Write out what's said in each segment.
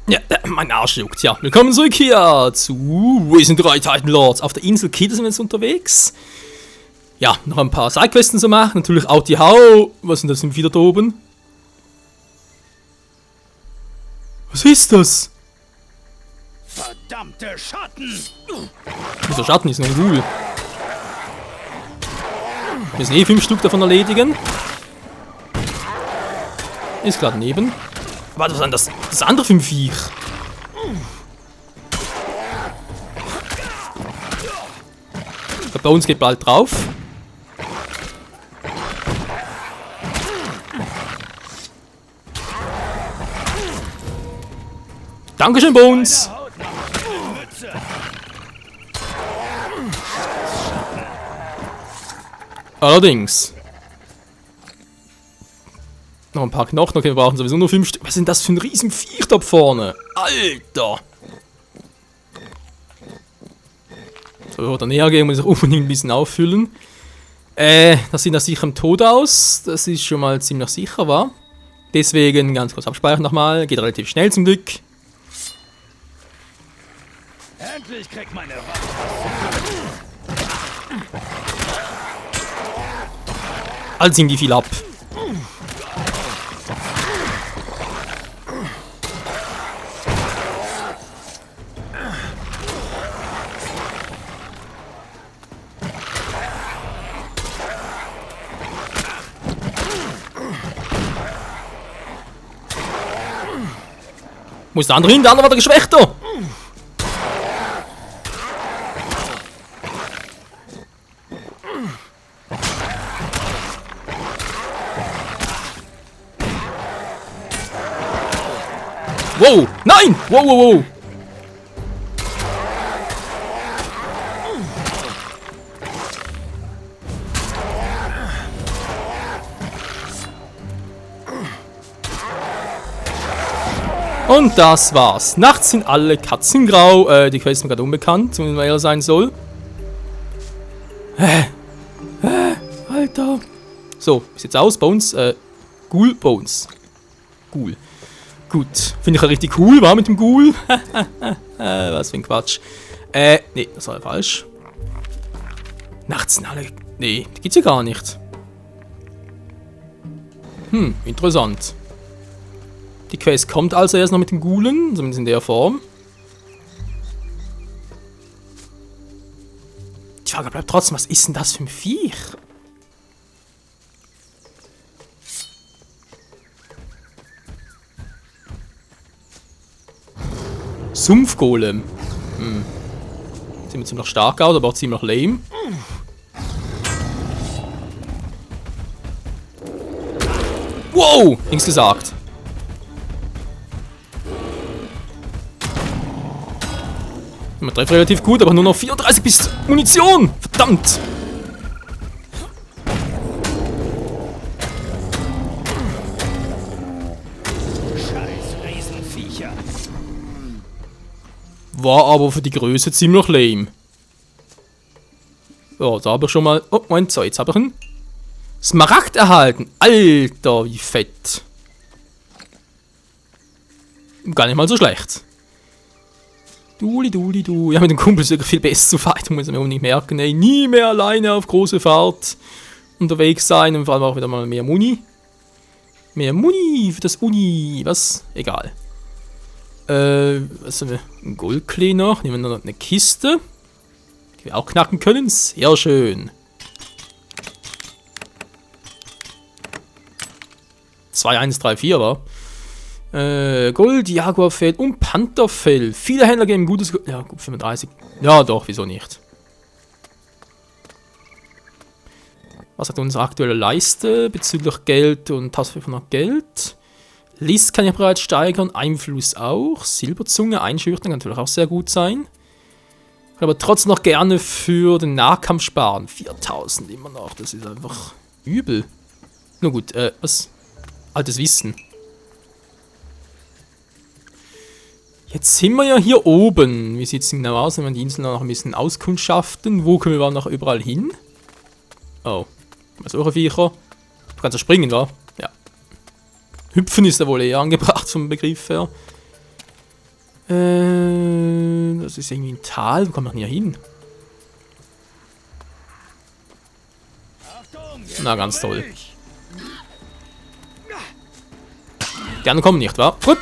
Ja, mein Arsch juckt. Ja, willkommen zurück hier zu Wir sind drei Titan Lords. Auf der Insel Kida sind wir jetzt unterwegs. Ja, noch ein paar Sidequesten zu machen. Natürlich auch die Hau. Was sind das denn wieder da oben? Was ist das? Verdammte Schatten! Dieser Schatten ist noch ein Ghoul. Wir müssen 5 Stück davon erledigen. Ist gerade neben. Warte, was ist denn das andere für ein Viech? Ich glaube, bei uns geht bald drauf. Dankeschön, Bones! Allerdings. Noch ein paar Knochen, okay, wir brauchen sowieso nur 5 Stück. Was ist denn das für ein riesen Viech da vorne? Alter! So, bevor wir näher gehen, muss ich unbedingt ein bisschen auffüllen. Das sieht nach sicherem Tod aus. Das ist schon mal ziemlich sicher, wa? Deswegen ganz kurz abspeichern nochmal. Geht relativ schnell zum Glück. Endlich kriegt meine Waffe. All ziehen die viel ab. Muss der andere hin, der andere war der Geschwächter. Wow, nein! Wow, wow, wow! Und das war's. Nachts sind alle Katzen grau. Die Quest ist mir gerade unbekannt, wenn man ehrlich sein soll. Alter. So, wie sieht's aus? Bones, Ghoul, Bones. Ghoul. Gut, finde ich ja richtig cool, war mit dem Ghoul. Was für ein Quatsch. Nee, das war ja falsch. Nachts sind alle... Nee, die gibt's ja gar nicht. Interessant. Die Quest kommt also erst noch mit den Ghoulen, zumindest in der Form. Die Frage bleibt trotzdem, was ist denn das für ein Viech? Sumpfgolem. Sieht mir ziemlich stark aus, aber auch ziemlich lame. Wow! Nichts gesagt. Man trifft relativ gut, aber nur noch 34 bis Munition! Verdammt! Scheiß Riesenviecher. War aber für die Größe ziemlich lame. Ja, da habe ich schon mal... Oh, Moment, so, jetzt habe ich einen Smaragd erhalten. Alter, wie fett. Gar nicht mal so schlecht. Du. Ja, mit dem Kumpel ist wirklich viel besser zu fighten, muss man mir unbedingt merken. Ey, nie mehr alleine auf große Fahrt unterwegs sein und vor allem auch wieder mal mehr Muni. Mehr Muni für das Uni. Was? Egal. Was haben wir? Ein Goldklee noch. Nehmen wir noch eine Kiste. Die wir auch knacken können. Sehr schön. 2, 1, 3, 4 war. Gold, Jaguarfell und Pantherfell. Viele Händler geben gutes Gold. Ja, gut, 35. Ja, doch, wieso nicht? Was hat unsere aktuelle Leiste bezüglich Geld und 1500 Geld? List kann ich bereits steigern, Einfluss auch. Silberzunge einschüchtern kann natürlich auch sehr gut sein. Ich aber trotzdem noch gerne für den Nahkampf sparen. 4000 immer noch, das ist einfach übel. Nur gut, was? Altes Wissen. Jetzt sind wir ja hier oben. Wie sieht es denn genau aus, wenn wir die Insel noch ein bisschen auskundschaften? Wo können wir noch überall hin? Oh, was auch ein Viecher. Du kannst ja springen, wa? Ja. Hüpfen ist ja wohl eher angebracht vom Begriff her. Das ist irgendwie ein Tal. Wo kommt man denn hier hin? Achtung, Na, ganz toll. Die anderen kommen nicht, wa? Gut.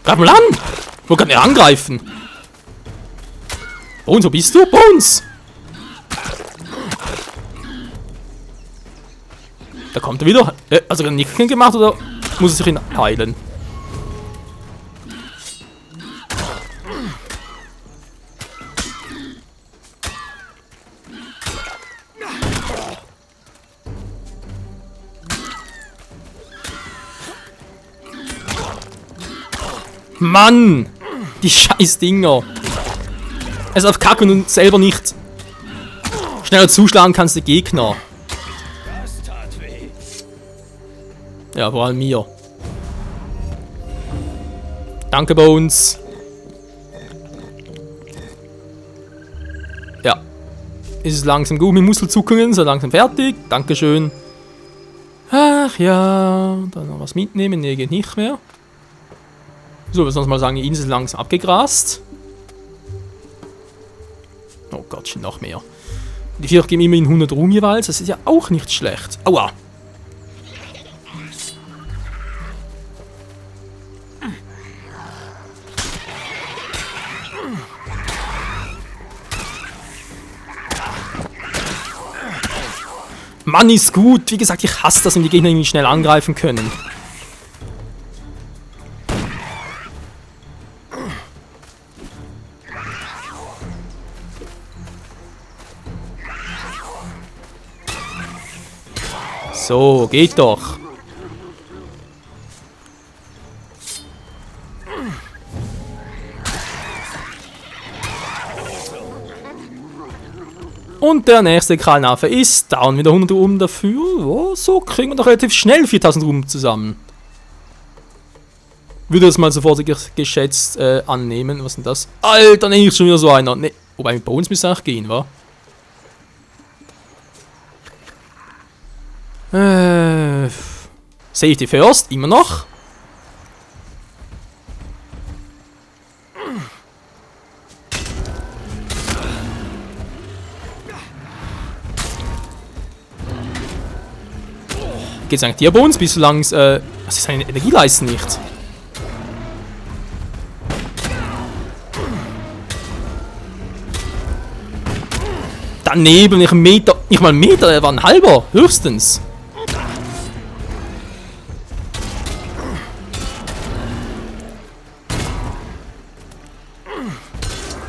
Greif mal an! Wo kann er angreifen? Bones, wo bist du? Bones! Da kommt er wieder. Also hat er nichts gemacht oder muss er sich ihn heilen? Mann! Die scheiß Dinger! Es auf Kacken und selber nicht schneller zuschlagen kannst, der Gegner. Das tat weh. Ja, vor allem mir. Danke, Bones. Ja. Ist es langsam gut mit Muskelzuckungen, so langsam fertig. Dankeschön. Ach ja, dann noch was mitnehmen. Nee, geht nicht mehr. So, wir sollen mal sagen, die Insel ist langsam abgegrast. Oh Gottchen, noch mehr. Die Viecher geben immerhin 100 Ruhm jeweils. Das ist ja auch nicht schlecht. Aua. Mann, ist gut. Wie gesagt, ich hasse das, wenn die Gegner irgendwie schnell angreifen können. So, geht doch. Und der nächste Krallenaffe ist down. Wieder 100 Ruhm dafür. Oh, so kriegen wir doch relativ schnell 4000 Ruhm zusammen. Würde das mal sofort geschätzt annehmen. Was ist denn das? Alter, nee, ist schon wieder so einer. Nee. Wobei, mit Bones müsste es auch gehen, wa? Safety first, immer noch. Geht's eigentlich dir, Bones? Bis solange es, was ist seine Energieleiste nicht? Daneben, nicht ein Meter, nicht mal ein Meter, er war ein halber, höchstens.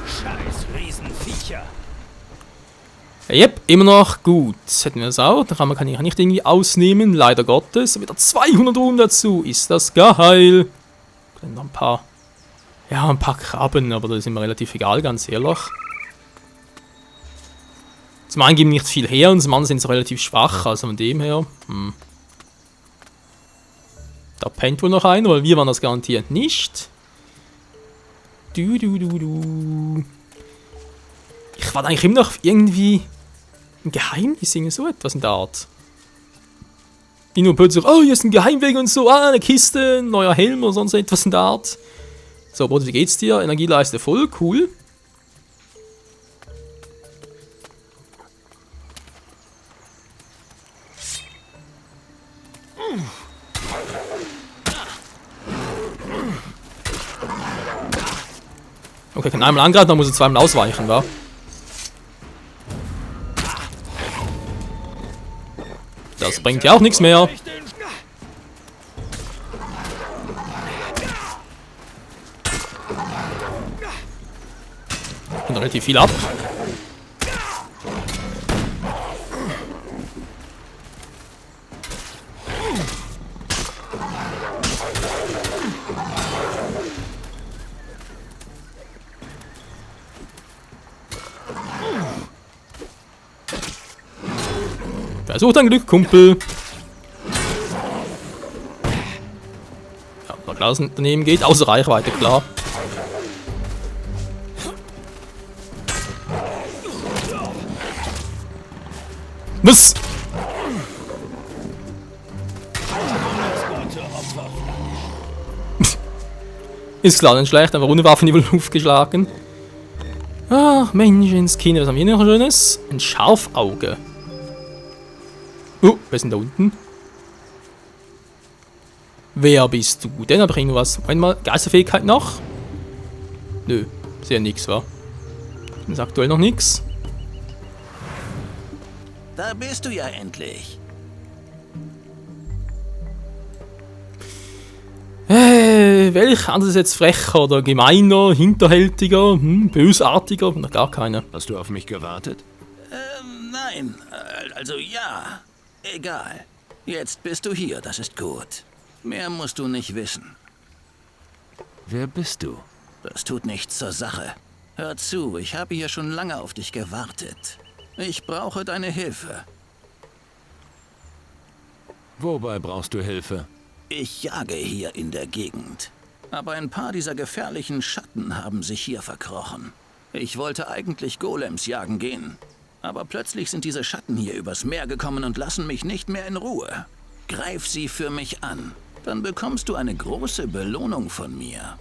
Scheiß Riesenviecher. Yep, immer noch gut. Hätten wir das auch. Da kann ich nicht irgendwie ausnehmen, leider Gottes. Wieder 200 Ruhm dazu. Ist das geil. Dann noch ein paar. Ja, ein paar Krabben, aber das ist mir relativ egal, ganz ehrlich. Zum einen geben nicht viel her und zum anderen sind sie relativ schwach, also von dem her. Da pennt wohl noch einer, weil wir waren das garantiert nicht. Ich warte eigentlich immer noch auf irgendwie ein Geheimnis, irgendwie so etwas in der Art. Die nur plötzlich, oh, hier ist ein Geheimweg und so, ah, eine Kiste, ein neuer Helm oder sonst etwas in der Art. So, Bruder, wie geht's dir? Energieleiste voll, cool. Okay, kann einmal angreifen, dann muss er zweimal ausweichen, wa? Das bringt ja auch nichts mehr. Und relativ viel ab. Versuch dein Glück, Kumpel. Ja, na klar, dass daneben geht, außer Reichweite, klar. Was? Ist klar, nicht schlecht, einfach ohne Waffen in die Luft geschlagen. Ach, Menschenskinder, was haben wir hier noch Schönes? Ein Scharfauge. Wer ist denn da unten? Wer bist du? Denn habe ich irgendwas. Moment mal, Geisterfähigkeit noch? Nö, ist ja nix, wa? Das ist aktuell noch nix. Da bist du ja endlich. Welcher andere ist jetzt frecher oder gemeiner, hinterhältiger, bösartiger? Noch gar keiner. Hast du auf mich gewartet? Nein. Also ja. Egal. Jetzt bist du hier, das ist gut. Mehr musst du nicht wissen. Wer bist du? Das tut nichts zur Sache. Hör zu, ich habe hier schon lange auf dich gewartet. Ich brauche deine Hilfe. Wobei brauchst du Hilfe? Ich jage hier in der Gegend. Aber ein paar dieser gefährlichen Schatten haben sich hier verkrochen. Ich wollte eigentlich Golems jagen gehen. Aber plötzlich sind diese Schatten hier übers Meer gekommen und lassen mich nicht mehr in Ruhe. Greif sie für mich an. Dann bekommst du eine große Belohnung von mir.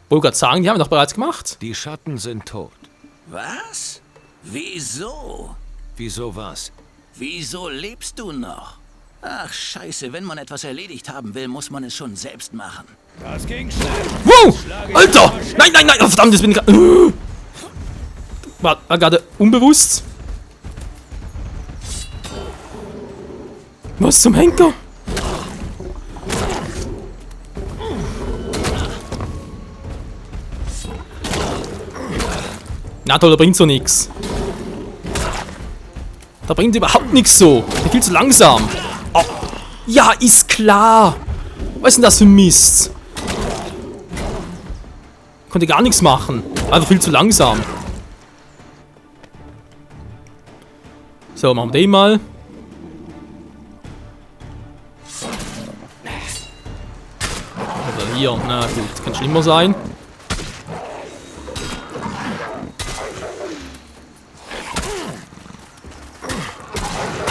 Wollte gerade sagen, die haben wir doch bereits gemacht. Die Schatten sind tot. Was? Wieso? Wieso was? Wieso lebst du noch? Ach, scheiße, wenn man etwas erledigt haben will, muss man es schon selbst machen. Das ging schnell. Wow! Alter! Nein, nein, nein! Oh, verdammt, das bin ich gerade... War gerade unbewusst. Was zum Henker? Na toll, da bringt so nix. Da bringt überhaupt nichts so. Ich bin viel zu langsam. Oh. Ja, ist klar. Was ist denn das für Mist? Konnte gar nichts machen. Einfach viel zu langsam. So, machen wir den mal. Oder hier. Na gut, kann schlimmer sein.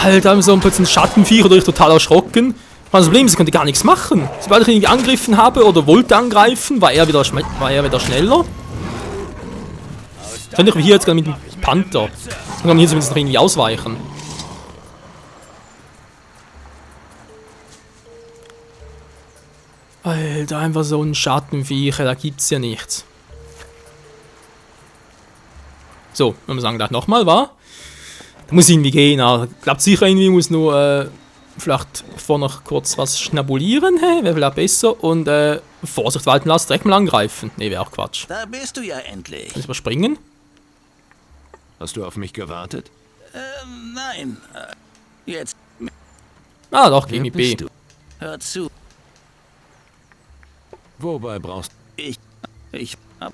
Alter, so plötzlich ein Schattenviech oder ich total erschrocken. Das Problem ist, ich konnte gar nichts machen. Sobald ich ihn angegriffen habe oder wollte angreifen, war er wieder schneller. Könnte ich hier jetzt gerade mit dem Panther. Dann kann man hier zumindest noch irgendwie ausweichen. Alter, einfach so ein Schattenviecher, da gibt's ja nichts. So, wenn wir sagen gleich nochmal, war. Da muss irgendwie gehen, aber ich glaube sicher irgendwie muss nur vielleicht vorne kurz was schnabulieren, wäre vielleicht besser. Und Vorsicht walten lassen, direkt mal angreifen. Ne, wäre auch Quatsch. Da bist du ja endlich. Kann ich überspringen? Hast du auf mich gewartet? Nein. Jetzt. Ah, doch, geh Wer mit B. bist du? Hör zu. Wobei brauchst Ich hab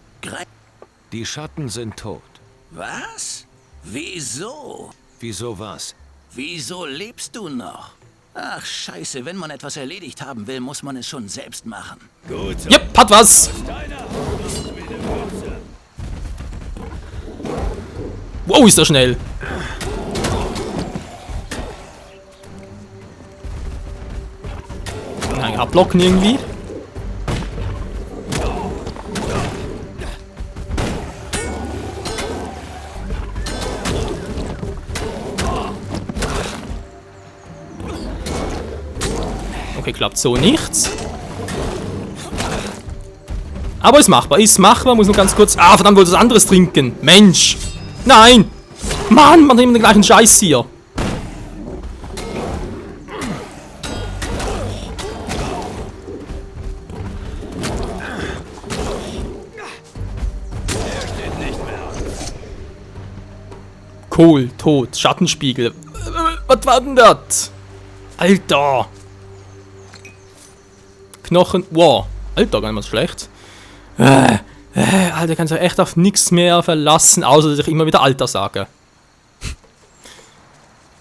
Die Schatten sind tot. Was? Wieso? Wieso was? Wieso lebst du noch? Ach, scheiße, wenn man etwas erledigt haben will, muss man es schon selbst machen. Gut so. Yep, hat was. Wow, ist er schnell. Nein, abblocken irgendwie. Okay, klappt so nichts. Aber ist machbar, muss nur ganz kurz... Ah, verdammt, wollte was anderes trinken. Mensch! Nein! Mann, man hat immer den gleichen Scheiß hier. Kohl, tot, Schattenspiegel. Was war denn das? Alter! Knochen. Wow. Alter, gar nicht mal so schlecht. Alter, kannst du echt auf nichts mehr verlassen, außer dass ich immer wieder Alter sage.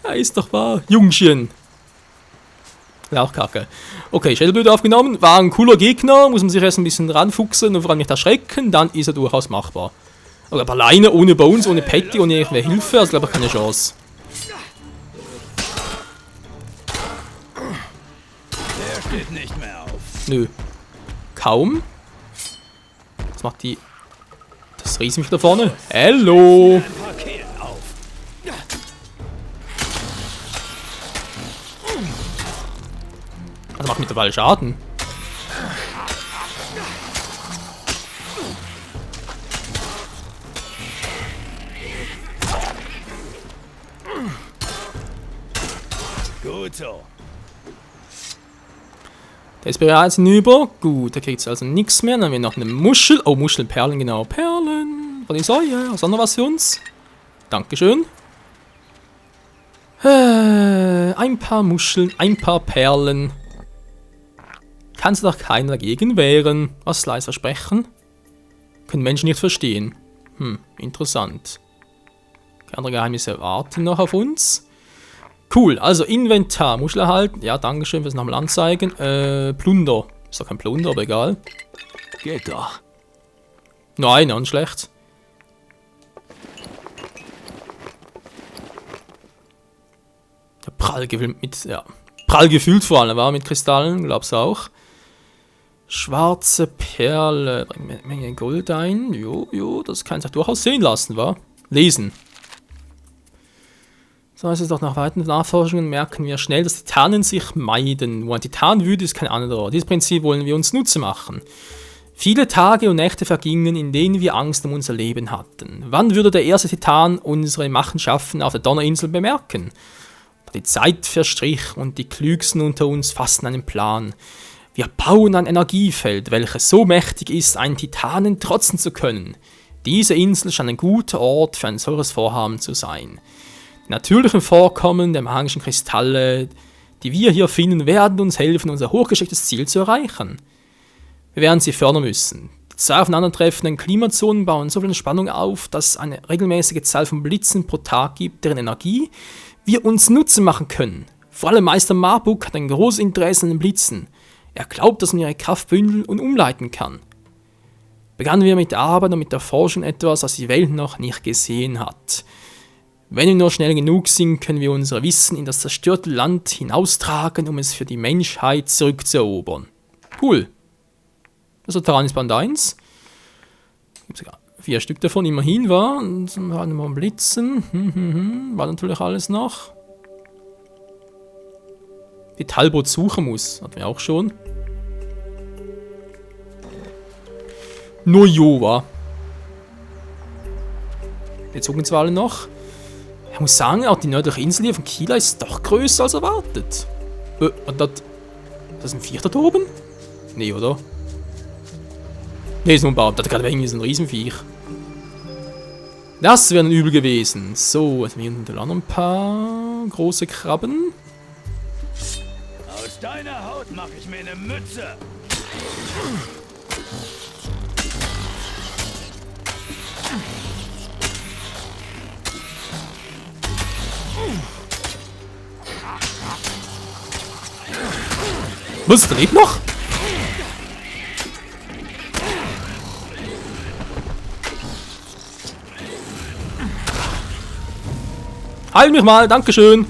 Ja, ist doch wahr. Jungchen. Ja, auch kacke. Okay, Schädelblüte aufgenommen. War ein cooler Gegner. Muss man sich erst ein bisschen ranfuchsen und vor allem nicht erschrecken. Dann ist er durchaus machbar. Aber alleine, ohne Bones, ohne Patty, ohne irgendwelche Hilfe, also glaube ich keine Chance. Der steht nicht mehr auf. Nö. Kaum. Was macht die... Das Riesenviech da vorne? Hallo! Ein paar Kehlen auf. Also macht mittlerweile Schaden. Gut so. Der ist bereits hinüber. Gut, der kriegt jetzt also nichts mehr. Dann haben wir noch eine Muschel. Oh, Muschelperlen, genau. Perlen. Von die Säue. Hast du noch was für uns? Dankeschön. Ein paar Muscheln, ein paar Perlen. Kann sich doch keiner dagegen wehren. Was leise versprechen? Können Menschen nicht verstehen. Interessant. Andere Geheimnisse warten noch auf uns. Cool, also Inventar, Muschel erhalten. Ja, dankeschön fürs nochmal anzeigen. Plunder. Ist doch kein Plunder, aber egal. Geht doch. Nein, nicht schlecht. Ja, prall gefüllt mit, ja. Prall gefüllt vor allem, war mit Kristallen, glaub's auch. Schwarze Perle, bringt eine Menge Gold ein. Jo, das kann sich durchaus sehen lassen, wa? Lesen. So ist es doch nach weiteren Nachforschungen merken wir schnell, dass Titanen sich meiden. Wo ein Titan wütet, ist kein anderer. Dieses Prinzip wollen wir uns Nutze machen. Viele Tage und Nächte vergingen, in denen wir Angst um unser Leben hatten. Wann würde der erste Titan unsere Machenschaften auf der Donnerinsel bemerken? Die Zeit verstrich und die Klügsten unter uns fassten einen Plan. Wir bauen ein Energiefeld, welches so mächtig ist, einen Titanen trotzen zu können. Diese Insel scheint ein guter Ort für ein solches Vorhaben zu sein. Die natürlichen Vorkommen der magischen Kristalle, die wir hier finden, werden uns helfen, unser hochgestecktes Ziel zu erreichen. Wir werden sie fördern müssen. Die zwei aufeinandertreffenden Klimazonen bauen so viel Spannung auf, dass es eine regelmäßige Zahl von Blitzen pro Tag gibt, deren Energie wir uns Nutzen machen können. Vor allem Meister Marbuk hat ein großes Interesse an den Blitzen. Er glaubt, dass man ihre Kraft bündeln und umleiten kann. Begannen wir mit der Arbeit und mit der Forschung etwas, das die Welt noch nicht gesehen hat. Wenn wir nur schnell genug sind, können wir unser Wissen in das zerstörte Land hinaustragen, um es für die Menschheit zurückzuerobern. Cool. Das ist Tyrannisband 1. 4 Stück davon immerhin war. Und dann haben wir Blitzen. War natürlich alles noch. Die Talbot suchen muss. Hatten wir auch schon. Nojowa. Die zogen zwar alle noch. Ich muss sagen, auch die nördliche Insel hier von Kila ist doch größer als erwartet. Und das ist ein Viech da oben? Nee, oder? Nee, ist nur ein Baum. Das hat gerade irgendwie so ein Riesenviech. Das wäre ein Übel gewesen. So, jetzt haben wir hier noch ein paar große Krabben. Aus deiner Haut mache ich mir eine Mütze. Was, der lebt noch? Heil mich mal, dankeschön.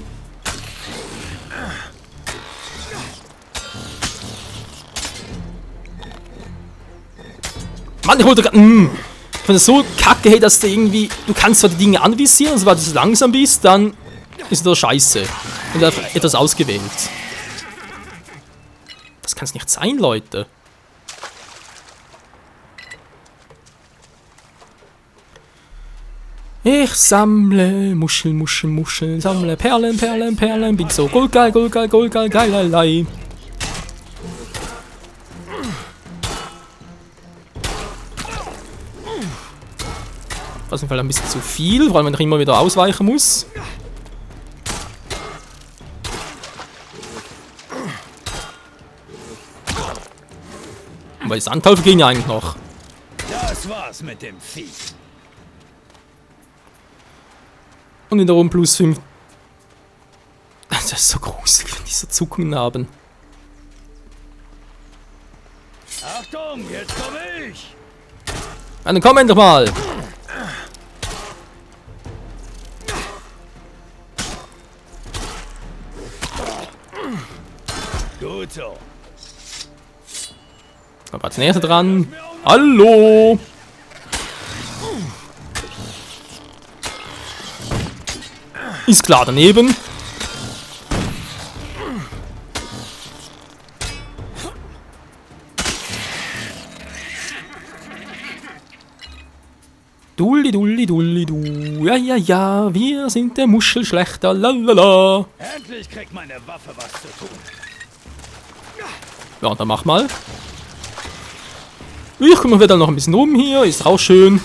Mann, ich wollte gerade... Ich fand das so kacke, hey, dass du irgendwie... Du kannst zwar die Dinge anvisieren, und sobald du langsam bist, dann ist das scheiße. Und du hast etwas ausgewählt. Das kann es nicht sein, Leute. Ich sammle Muscheln, sammle Perlen, bin so goldgeil, geilelei. Auf jeden Fall ein bisschen zu viel, vor allem wenn ich immer wieder ausweichen muss. Aber die Sandteufel gehen ja eigentlich noch. Das war's mit dem Vieh. Und wiederum plus 5. Das ist so gruselig, wenn die so Zuckungen haben. Achtung, jetzt komme ich! Dann komm endlich mal! Als nächster dran. Hallo! Ist klar daneben. Dulli, dulli, dulli, du. Ja, ja, ja, wir sind der Muschelschlechter, lalala. Endlich kriegt meine Waffe was zu tun. Ja, dann mach mal. Ich kümmere wieder noch ein bisschen rum hier, ist auch schön.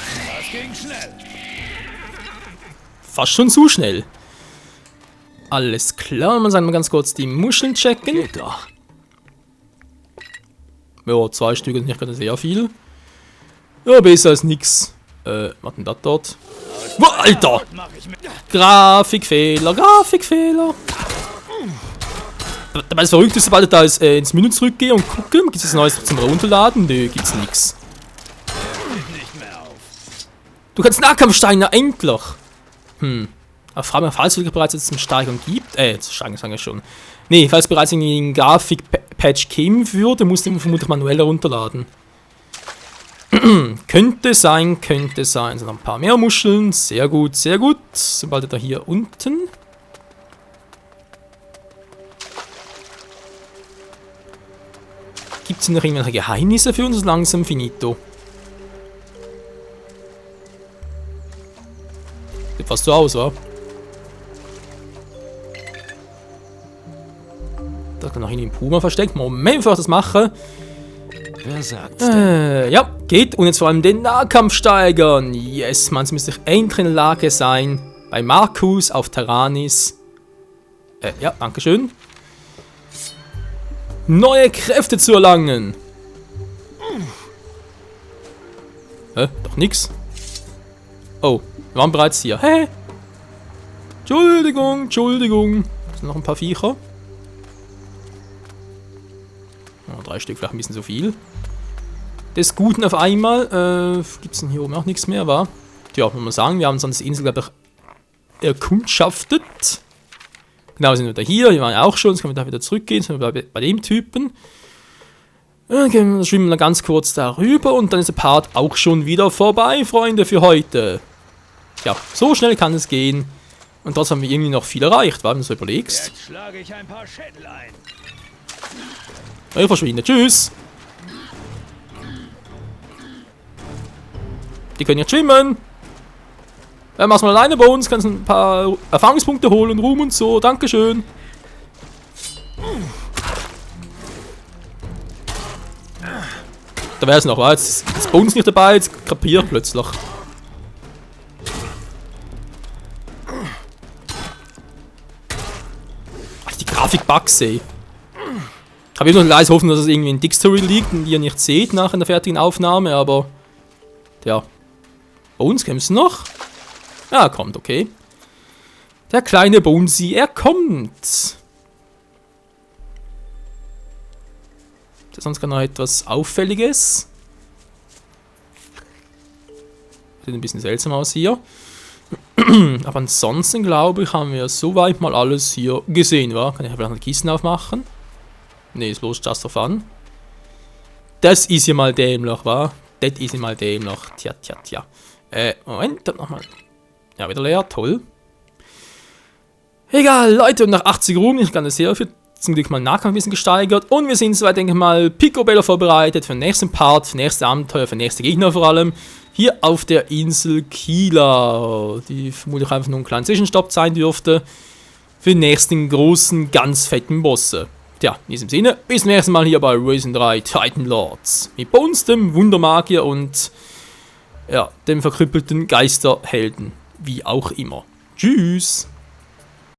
Das ging schnell. Fast schon zu schnell. Alles klar, man sagt mal ganz kurz die Muscheln checken. Geht doch. Ja, 2 Stück ist nicht gerade sehr viel. Ja, besser als nix. Was denn das dort? Oh, Alter! Mach ich mit. Grafikfehler, Grafikfehler. Dabei ist verrückt, sobald ich da ins Menü zurückgehe und gucke, gibt es was Neues zum Runterladen? Nö, gibt's nix. Nicht mehr auf. Du kannst Nahkampfstein, na endlich! Aber frage mich, falls es bereits jetzt zum Steigern gibt. Zu steigern sagen wir schon. Nee, falls bereits irgendwie ein Grafik-Patch kämen würde, musst du ihn vermutlich manuell herunterladen. Könnte sein, könnte sein. Sind noch ein paar mehr Muscheln. Sehr gut, sehr gut. Sobald er da hier unten. Gibt es noch irgendwelche Geheimnisse für uns? Langsam finito. Sieht fast so aus, wa? Da kann noch irgendwie ein Puma versteckt. Moment, bevor ich das mache. Wer sagt's denn? Ja, geht. Und jetzt vor allem den Nahkampf steigern. Yes, man, es müsste endlich in der Lage sein, bei Markus auf Terranis. Ja, dankeschön. Neue Kräfte zu erlangen. Doch nix. Oh, wir waren bereits hier. Hä? Entschuldigung, Entschuldigung. Da sind noch ein paar Viecher. Oh, 3 Stück, vielleicht ein bisschen so viel. Des Guten auf einmal. Gibt es denn hier oben auch nichts mehr, wa? Tja, muss man sagen, wir haben sonst die Insel, glaube ich, erkundschaftet. Genau, sind wir da hier. Hier waren wir auch schon. Jetzt können wir da wieder zurückgehen. Sind wir bei dem Typen. Dann schwimmen wir ganz kurz darüber und dann ist der Part auch schon wieder vorbei, Freunde, für heute. Ja, so schnell kann es gehen. Und trotzdem haben wir irgendwie noch viel erreicht, wenn du so überlegst. Jetzt schlage ich ein paar Schädel ein. Ich verschwinde. Tschüss. Die können jetzt schwimmen. Mach's mal alleine bei uns, kannst ein paar Erfahrungspunkte holen und Ruhm und so. Dankeschön. Da wäre es noch, war jetzt ist Bones nicht dabei, jetzt kapiert plötzlich. Ach, die Grafik-Bugs, ey. Ich habe nur leise hoffen, dass es irgendwie in Dixtory liegt und ihr nicht seht nach einer fertigen Aufnahme, aber ja. Bones, kämpfst du noch? Ja, er kommt, okay. Der kleine Bonesy, er kommt. Ist das sonst gar noch etwas Auffälliges? Sieht ein bisschen seltsam aus hier. Aber ansonsten, glaube ich, haben wir soweit mal alles hier gesehen, wa? Kann ich vielleicht eine Kisten aufmachen? Ne, ist bloß just for fun. Das ist ja mal dämlich, wa? Das ist ja mal dämlich. Tja, tja, tja. Moment, dann nochmal. Ja, wieder leer, toll. Egal, Leute, und nach 80 Ruhm, ich kann das sehr viel zum Glück mal Nahkampf ein bisschen gesteigert. Und wir sind soweit, denke ich mal, picobello vorbereitet für den nächsten Part, für nächste Abenteuer, für nächste Gegner vor allem. Hier auf der Insel Kila, die vermutlich einfach nur ein kleiner Zwischenstopp sein dürfte. Für den nächsten großen, ganz fetten Bosse. Tja, in diesem Sinne, bis zum nächsten Mal hier bei Risen 3 Titan Lords. Mit Bones, dem Wundermagier und ja, dem verkrüppelten Geisterhelden. Wie auch immer. Tschüss!